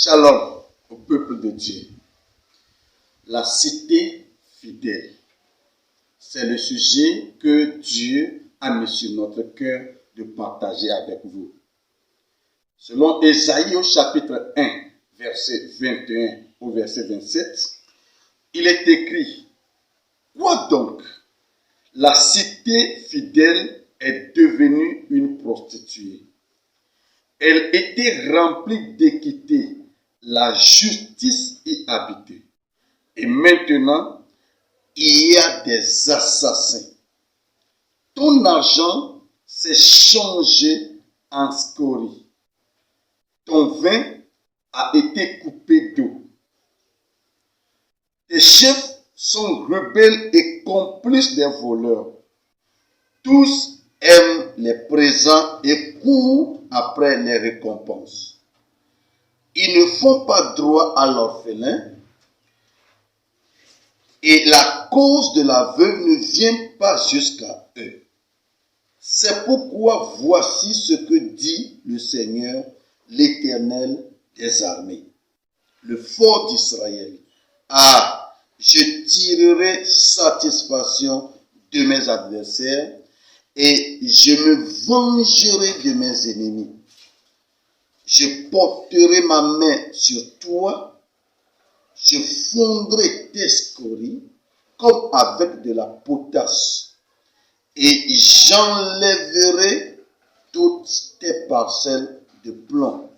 Shalom au peuple de Dieu. La cité fidèle. C'est le sujet que Dieu a mis sur notre cœur de partager avec vous. Selon Ésaïe au chapitre 1, verset 21 au verset 27, il est écrit: quoi donc? La cité fidèle est devenue une prostituée. Elle était remplie d'équité, la justice y habitait. Et maintenant, il y a des assassins. Ton argent s'est changé en scorie. Ton vin a été coupé d'eau. Tes chefs sont rebelles et complices des voleurs. Tous aiment les présents et courent après les récompenses. Ils ne font pas droit à l'orphelin et la cause de la veuve ne vient pas jusqu'à eux. C'est pourquoi voici ce que dit le Seigneur, l'Éternel des armées, le fort d'Israël. Ah, je tirerai satisfaction de mes adversaires et je me vengerai de mes ennemis. Je porterai ma main sur toi, je fondrai tes scories comme avec de la potasse et j'enlèverai toutes tes parcelles de plomb.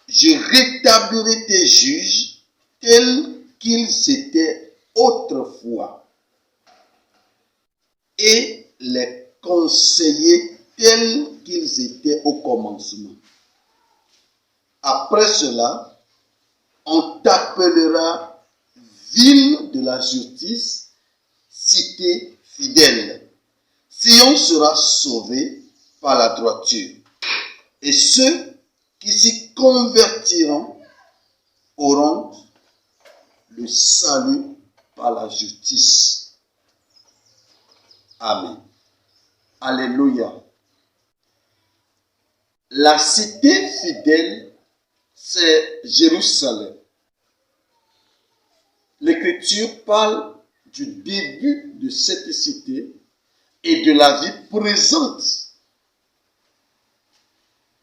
Je rétablirai tes juges tels qu'ils étaient autrefois et les conseillers tels qu'ils étaient au commencement. Après cela, on t'appellera ville de la justice, cité fidèle. Sion sera sauvé par la droiture. Et ceux qui s'y convertiront auront le salut par la justice. Amen. Alléluia. La cité fidèle, c'est Jérusalem. L'Écriture parle du début de cette cité et de la vie présente.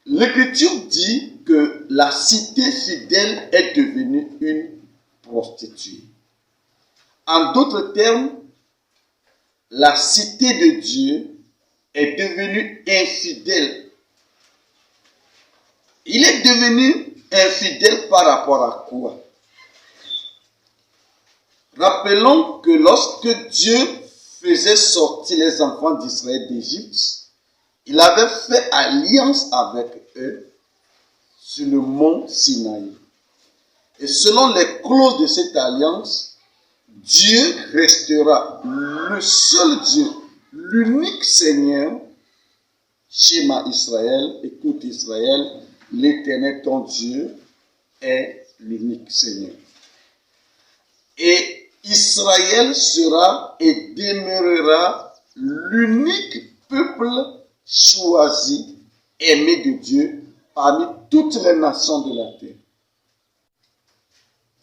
L'Écriture dit que la cité fidèle est devenue une prostituée. En d'autres termes, la cité de Dieu est devenue infidèle. Il est devenu infidèle par rapport à quoi? Rappelons que lorsque Dieu faisait sortir les enfants d'Israël d'Égypte, il avait fait alliance avec eux sur le mont Sinaï. Et selon les clauses de cette alliance, Dieu restera le seul Dieu, l'unique Seigneur. Shema Israël, écoute Israël, l'Éternel ton Dieu est l'unique Seigneur. Et Israël sera et demeurera l'unique peuple choisi, aimé de Dieu parmi toutes les nations de la terre.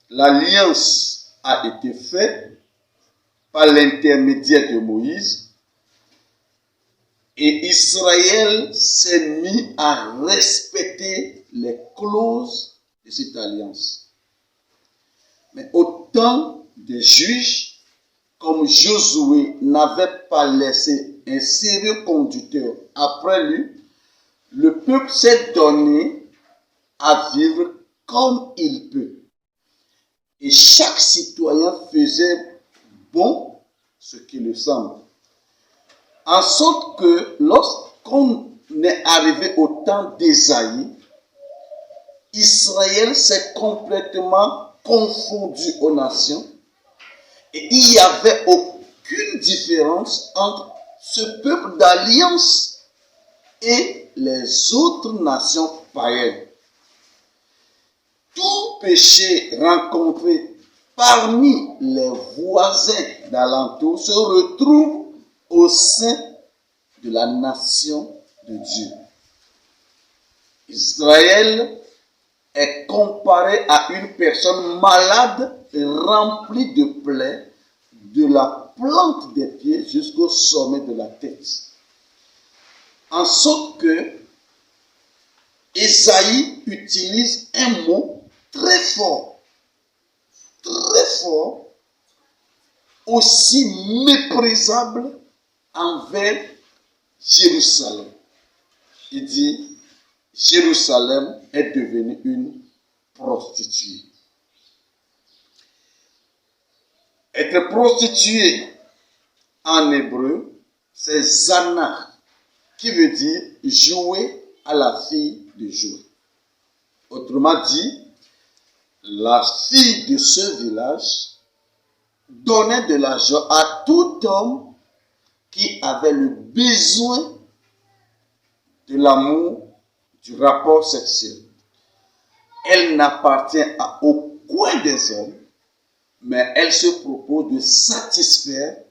L'alliance a été faite par l'intermédiaire de Moïse et Israël s'est mis à respecter les clauses de cette alliance. Mais au temps des juges, comme Josué n'avait pas laissé un sérieux conducteur après lui, le peuple s'est donné à vivre comme il peut. Et chaque citoyen faisait bon ce qui lui semble. En sorte que lorsqu'on est arrivé au temps d'Ésaïe, Israël s'est complètement confondu aux nations et il n'y avait aucune différence entre ce peuple d'alliance et les autres nations païennes. Tout péché rencontré parmi les voisins d'alentour se retrouve au sein de la nation de Dieu. Israël est comparé à une personne malade remplie de plaies de la plante des pieds jusqu'au sommet de la tête. En sorte que Ésaïe utilise un mot très fort, aussi méprisable envers Jérusalem. Il dit, Jérusalem est devenue une prostituée. Être prostituée en hébreu, c'est zana, qui veut dire jouer à la fille de jouer. Autrement dit, la fille de ce village donnait de l'argent à tout homme qui avait le besoin de l'amour, du rapport sexuel. Elle n'appartient à aucun des hommes, mais elle se propose de satisfaire,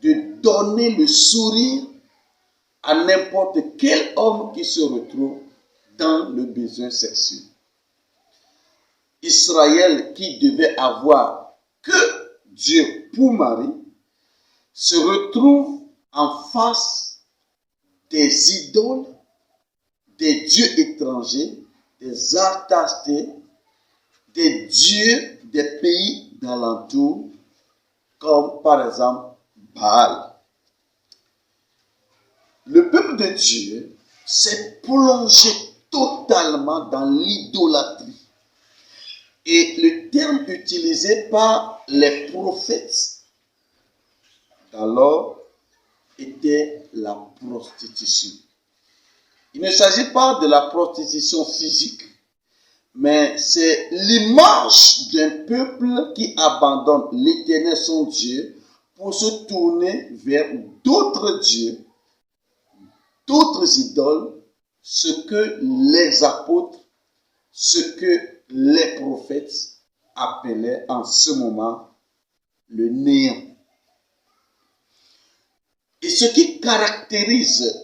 de donner le sourire à n'importe quel homme qui se retrouve dans le besoin sexuel. Israël, qui devait avoir que Dieu pour mari, se retrouve en face des idoles, des dieux étrangers, des artastés, des dieux des pays d'alentour, comme par exemple Baal. Le peuple de Dieu s'est plongé totalement dans l'idolâtrie. Et le terme utilisé par les prophètes d'alors était la prostitution. Il ne s'agit pas de la prostitution physique, mais c'est l'image d'un peuple qui abandonne l'Éternel son Dieu pour se tourner vers d'autres dieux, d'autres idoles, ce que les apôtres, ce que les prophètes appelaient en ce moment le néant. Et ce qui caractérise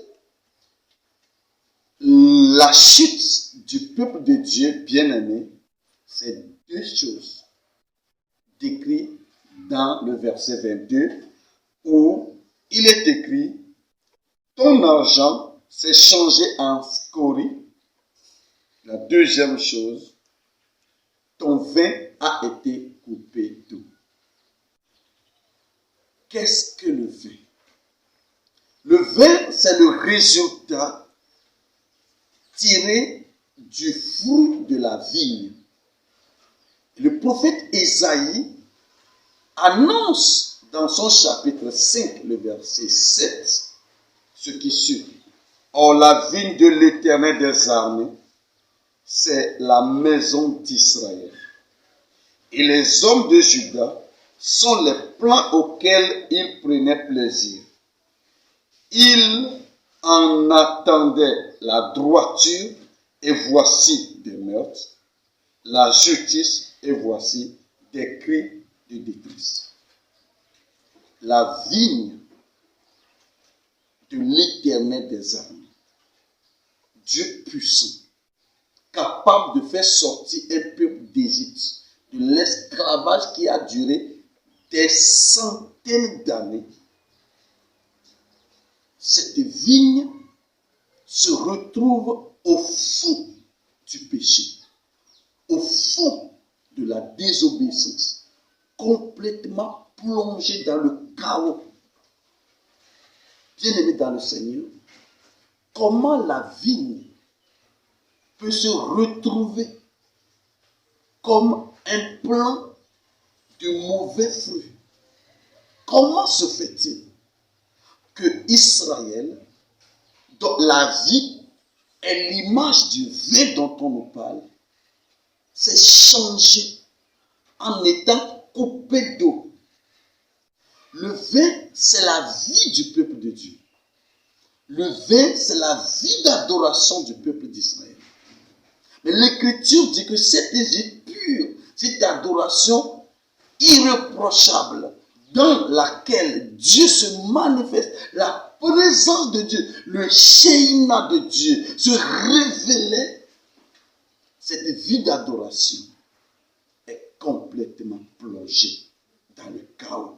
la chute du peuple de Dieu bien-aimé, c'est deux choses décrites dans le verset 22 où il est écrit « Ton argent s'est changé en scorie ». La deuxième chose, ton vin a été coupé d'eau. Qu'est-ce que le vin? Le vin, c'est le résultat tiré du fruit de la vigne. Le prophète Ésaïe annonce dans son chapitre 5, le verset 7, ce qui suit. Or, la vigne de l'Éternel des armées, c'est la maison d'Israël. Et les hommes de Juda sont les plants auxquels il prenait plaisir. Il en attendait la droiture, et voici des meurtres, la justice, et voici des cris de détresse. La vigne de l'Éternel des armées, Dieu puissant, capable de faire sortir un peuple d'Égypte de l'esclavage qui a duré des centaines d'années. Cette vigne se retrouve au fond du péché, au fond de la désobéissance, complètement plongée dans le chaos. Bien-aimé dans le Seigneur, comment la vigne peut se retrouver comme un plant de mauvais fruits? Comment se fait-il que Israël, dont la vie est l'image du vin dont on nous parle, s'est changé en étant coupé d'eau? Le vin, c'est la vie du peuple de Dieu. Le vin, c'est la vie d'adoration du peuple d'Israël. Mais l'Écriture dit que cette vie pure, cette adoration irréprochable, dans laquelle Dieu se manifeste, la présence de Dieu, le Shekinah de Dieu se révélait, cette vie d'adoration est complètement plongée dans le chaos.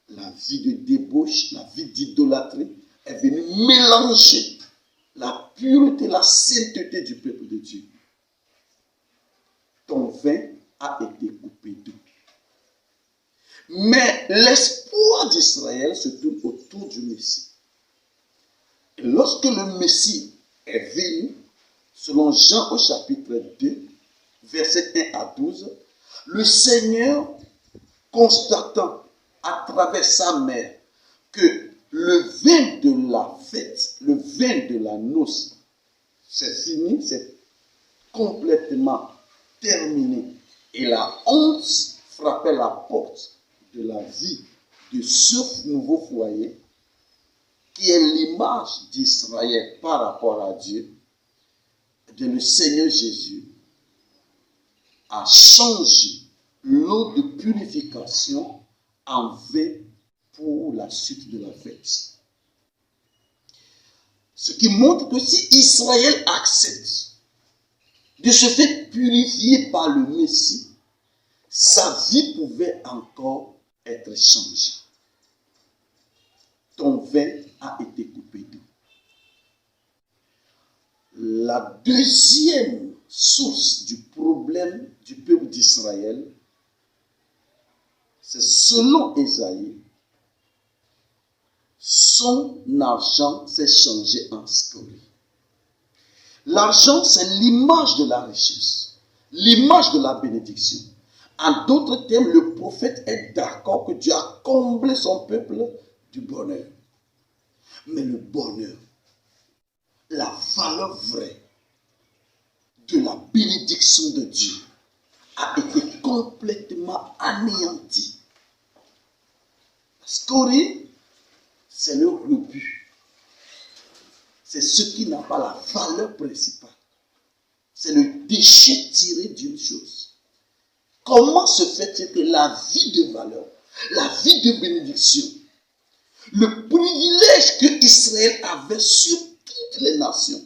La vie de débauche, la vie d'idolâtrie est venue mélanger la pureté, la sainteté du peuple de Dieu. Ton vin a été coupé d'eau. Mais l'espoir d'Israël se tourne autour du Messie. Et lorsque le Messie est venu, selon Jean au chapitre 2, versets 1 à 12, le Seigneur, constatant à travers sa mère que le vin de la fête, le vin de la noce, c'est fini, c'est complètement terminé. Et la honte frappait la porte de la vie de ce nouveau foyer qui est l'image d'Israël par rapport à Dieu. De le Seigneur Jésus a changé l'eau de purification en vin pour la suite de la fête. Ce qui montre que si Israël accepte de se faire purifier par le Messie, sa vie pouvait encore être changée. Ton vin a été coupé d'eau. La deuxième source du problème du peuple d'Israël, c'est selon Ésaïe, son argent s'est changé en scorie. L'argent, c'est l'image de la richesse, l'image de la bénédiction. En d'autres termes, le prophète est d'accord que Dieu a comblé son peuple du bonheur. Mais le bonheur, la valeur vraie de la bénédiction de Dieu a été complètement anéantie. La scorie, c'est le rebut. C'est ce qui n'a pas la valeur principale. C'est le déchet tiré d'une chose. Comment se fait-il que la vie de valeur, la vie de bénédiction, le privilège que Israël avait sur toutes les nations,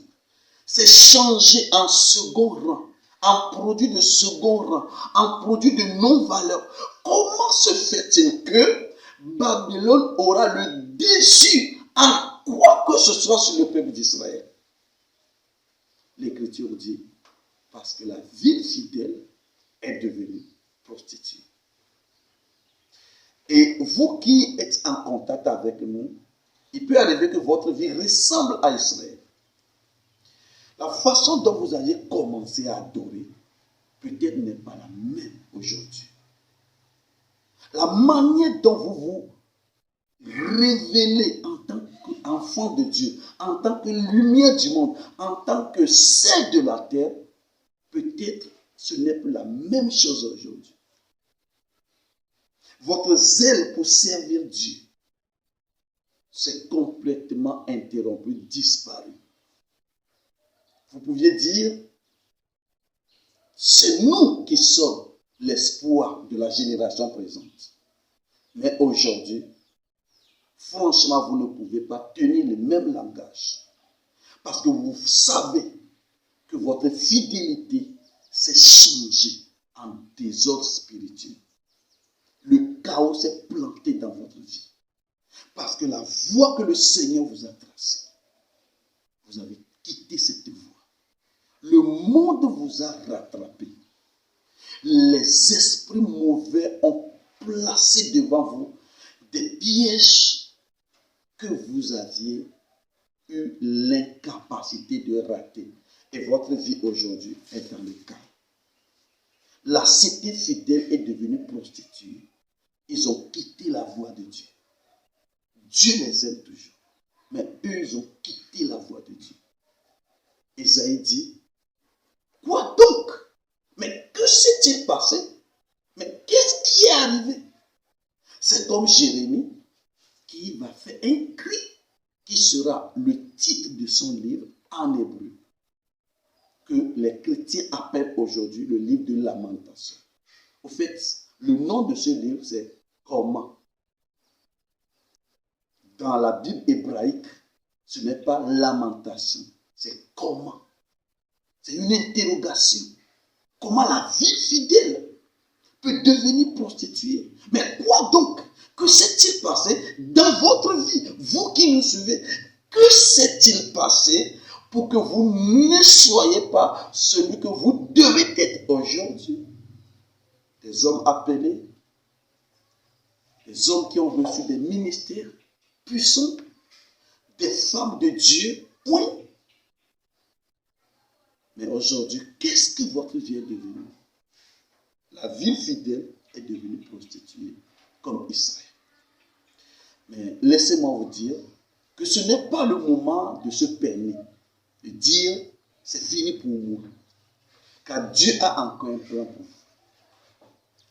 s'est changé en second rang, en produit de second rang, en produit de non-valeur? Comment se fait-il que Babylone aura le dessus en quoi que ce soit sur le peuple d'Israël? L'Écriture dit, parce que la ville fidèle est devenue prostituée. Et vous qui êtes en contact avec nous, il peut arriver que votre vie ressemble à Israël. La façon dont vous allez commencer à adorer, peut-être n'est pas la même aujourd'hui. La manière dont vous vous révélez en tant qu'enfant de Dieu, en tant que lumière du monde, en tant que sel de la terre, peut-être ce n'est plus la même chose aujourd'hui. Votre zèle pour servir Dieu s'est complètement interrompu, disparu. Vous pouviez dire, c'est nous qui sommes l'espoir de la génération présente. Mais aujourd'hui, franchement, vous ne pouvez pas tenir le même langage. Parce que vous savez que votre fidélité s'est changée en désordre spirituel. Le chaos s'est planté dans votre vie. Parce que la voie que le Seigneur vous a tracée, vous avez quitté cette voie. Le monde vous a rattrapé. Les esprits mauvais ont placé devant vous des pièges que vous aviez eu l'incapacité de rater. Et votre vie aujourd'hui est dans le chaos. La cité fidèle est devenue prostituée. Ils ont quitté la voie de Dieu. Dieu les aime toujours. Mais eux, ils ont quitté la voie de Dieu. Ésaïe dit, quoi donc? Mais que s'est-il passé? Mais qu'est-ce qui est arrivé? C'est comme Jérémie qui va faire un cri qui sera le titre de son livre en hébreu, que les chrétiens appellent aujourd'hui le livre de lamentation. Au fait, le nom de ce livre, c'est Comment. Dans la Bible hébraïque, ce n'est pas lamentation, c'est comment. C'est une interrogation. Comment la vie fidèle peut devenir prostituée? Mais quoi donc? Que s'est-il passé dans votre vie? Vous qui nous suivez, que s'est-il passé pour que vous ne soyez pas celui que vous devez être aujourd'hui? Des hommes appelés, des hommes qui ont reçu des ministères puissants, des femmes de Dieu, oui. Mais aujourd'hui, qu'est-ce que votre vie est devenue? La vie fidèle est devenue prostituée, comme Israël. Mais laissez-moi vous dire que ce n'est pas le moment de se permettre de dire c'est fini pour moi. Car Dieu a encore un plan pour vous.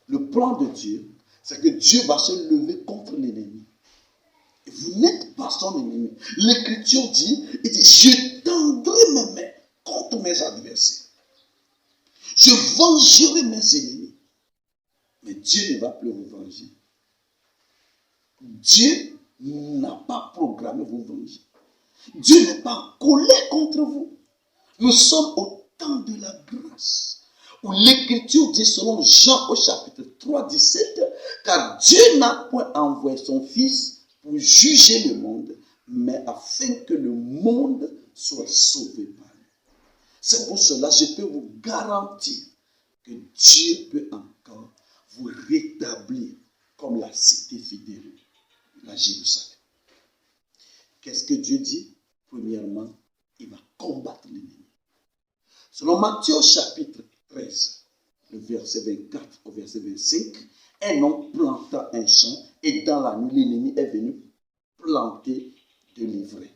Le plan de Dieu, c'est que Dieu va se lever contre l'ennemi. Et vous n'êtes pas son ennemi. L'Écriture dit, je tendrai mes mains contre mes adversaires. Je vengerai mes ennemis. Mais Dieu ne va plus vous venger. Dieu n'a pas programmé vous venger. Dieu n'est pas en colère contre vous. Nous sommes au temps de la grâce, où l'Écriture dit selon Jean au chapitre 3, 17, car Dieu n'a point envoyé son Fils pour juger le monde, mais afin que le monde soit sauvé par lui. C'est pour cela que je peux vous garantir que Dieu peut encore vous rétablir comme la cité fidèle, la Jérusalem. Qu'est-ce que Dieu dit? Premièrement, il va combattre l'ennemi. Selon Matthieu chapitre 13, le verset 24 au verset 25, un homme planta un champ et dans la nuit, l'ennemi est venu planter de l'ivraie.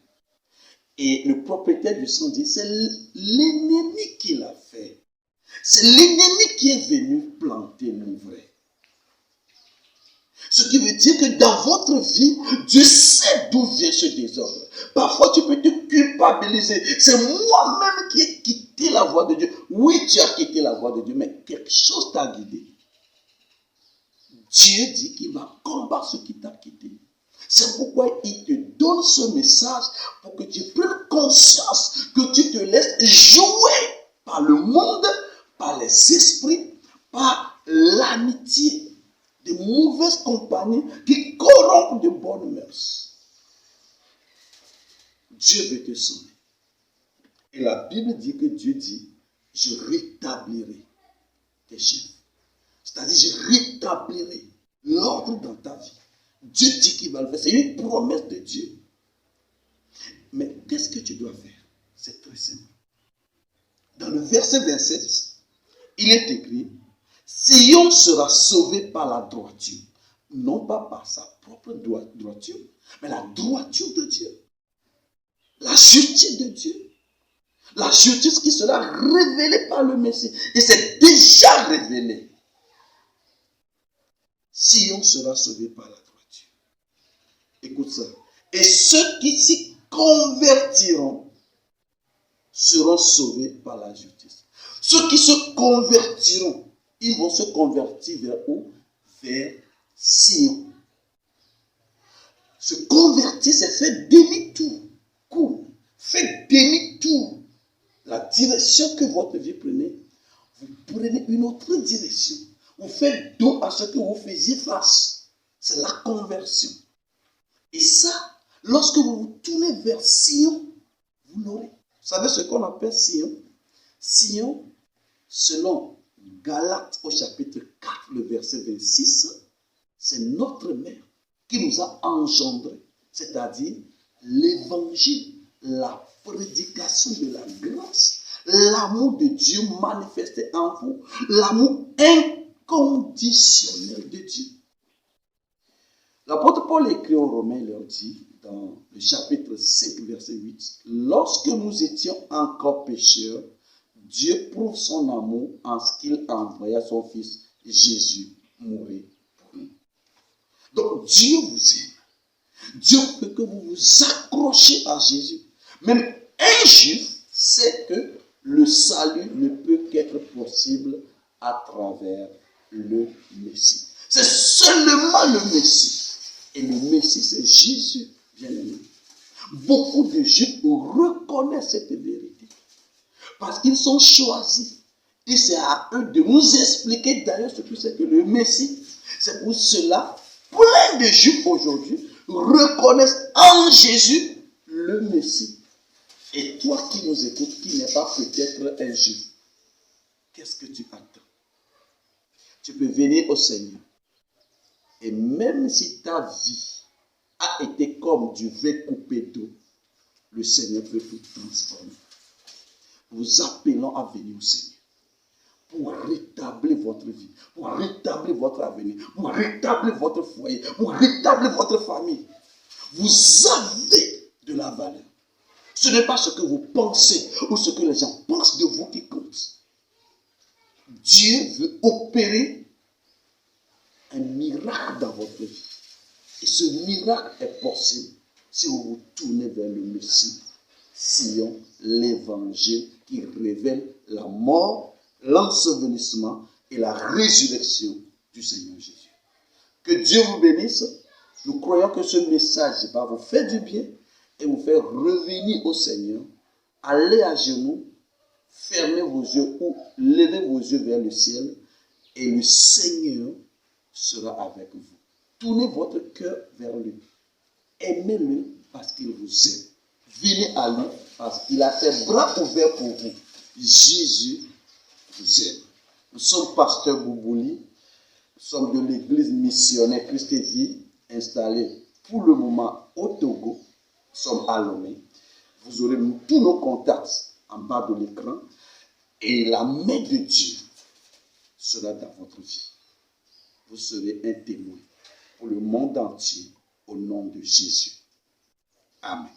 Et le propriétaire du champ dit, c'est l'ennemi qui l'a fait. C'est l'ennemi qui est venu planter l'ivraie. Ce qui veut dire que dans votre vie, Dieu sait d'où vient ce désordre. Parfois, tu peux te culpabiliser. C'est moi-même qui ai quitté la voie de Dieu. Oui, tu as quitté la voie de Dieu, mais quelque chose t'a guidé. Dieu dit qu'il va combattre ce qui t'a quitté. C'est pourquoi il te donne ce message pour que tu prennes conscience que tu te laisses jouer par le monde, par les esprits, par l'amitié, de mauvaises compagnies qui corrompent de bonnes mœurs. Dieu veut te sauver. Et la Bible dit que Dieu dit, je rétablirai tes chefs. C'est-à-dire, je rétablirai l'ordre dans ta vie. Dieu dit qu'il va le faire. C'est une promesse de Dieu. Mais qu'est-ce que tu dois faire? C'est très simple. Dans le verset 27, il est écrit, Sion sera sauvé par la droiture. Non pas par sa propre droiture, mais la droiture de Dieu. La justice de Dieu. La justice qui sera révélée par le Messie. Et c'est déjà révélé. Sion sera sauvé par la droiture. Écoute ça. Et ceux qui s'y convertiront seront sauvés par la justice. Ceux qui se convertiront, ils vont se convertir vers où? Vers Sion. Se convertir, c'est faire demi-tour. Faites demi-tour. La direction que votre vie prenait, vous prenez une autre direction. Vous faites dos à ce que vous faisiez face. C'est la conversion. Et ça, lorsque vous vous tournez vers Sion, vous l'aurez. Vous savez ce qu'on appelle Sion? Sion, selon Galates au chapitre 4, le verset 26, c'est notre mère qui nous a engendrés, c'est-à-dire l'évangile, la prédication de la grâce, l'amour de Dieu manifesté en vous, l'amour inconditionnel de Dieu. L'apôtre Paul écrit aux Romains, leur dit, dans le chapitre 5, verset 8, « Lorsque nous étions encore pécheurs, Dieu prouve son amour en ce qu'il envoya son Fils Jésus mourir pour nous. » Donc Dieu vous aime. Dieu veut que vous vous accrochiez à Jésus. Même un juif sait que le salut ne peut qu'être possible à travers le Messie. C'est seulement le Messie. Et le Messie, c'est Jésus, bien-aimé. Beaucoup de Juifs reconnaissent cette vérité. Parce qu'ils sont choisis. Et c'est à eux de nous expliquer d'ailleurs ce que c'est que le Messie. C'est pour cela, plein de Juifs aujourd'hui reconnaissent en Jésus le Messie. Et toi qui nous écoutes, qui n'es pas peut-être un Juif, qu'est-ce que tu attends? Tu peux venir au Seigneur. Et même si ta vie a été comme du vin coupé d'eau, le Seigneur peut tout transformer. Nous appelons à venir au Seigneur pour rétablir votre vie, pour rétablir votre avenir, pour rétablir votre foyer, pour rétablir votre famille. Vous avez de la valeur. Ce n'est pas ce que vous pensez ou ce que les gens pensent de vous qui compte. Dieu veut opérer un miracle dans votre vie. Et ce miracle est possible si vous vous tournez vers le Messie, Sion, l'évangile qui révèle la mort, l'ensevelissement et la résurrection du Seigneur Jésus. Que Dieu vous bénisse. Nous croyons que ce message va vous faire du bien et vous faire revenir au Seigneur. Allez à genoux, fermez vos yeux ou levez vos yeux vers le ciel et le Seigneur sera avec vous. Tournez votre cœur vers lui. Aimez-le parce qu'il vous aime. Venez à lui parce qu'il a ses bras ouverts pour vous. Jésus vous aime. Nous sommes pasteur Boubouli. Nous sommes de l'église missionnaire Christ et Vie, installée pour le moment au Togo. Nous sommes à Lomé. Vous aurez tous nos contacts en bas de l'écran. Et la main de Dieu sera dans votre vie. Vous serez un témoin pour le monde entier au nom de Jésus. Amen.